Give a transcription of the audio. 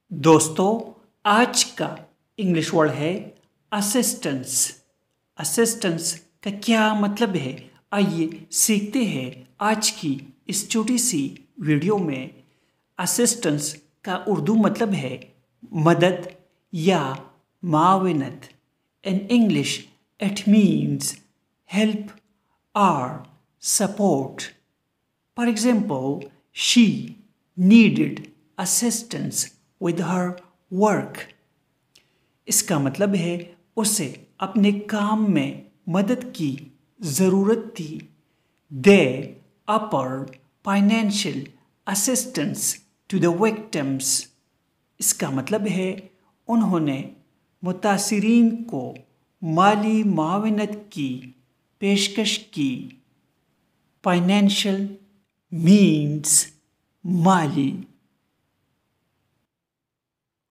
دوستو آج کا انگلش ورڈ ہے اسسٹنس۔ اسسٹنس کا کیا مطلب ہے؟ آئیے سیکھتے ہیں آج کی اس چھوٹی سی ویڈیو میں۔ اسسٹنس کا اردو مطلب ہے مدد یا معاونت۔ In English it means help or support. For example, she needed assistance with her work. اس کا مطلب ہے اسے اپنے کام میں مدد کی ضرورت تھی۔ They offered financial assistance to the victims. اس کا مطلب ہے انہوں نے متاثرین کو مالی معاونت کی پیشکش کی۔ Financial means مالی۔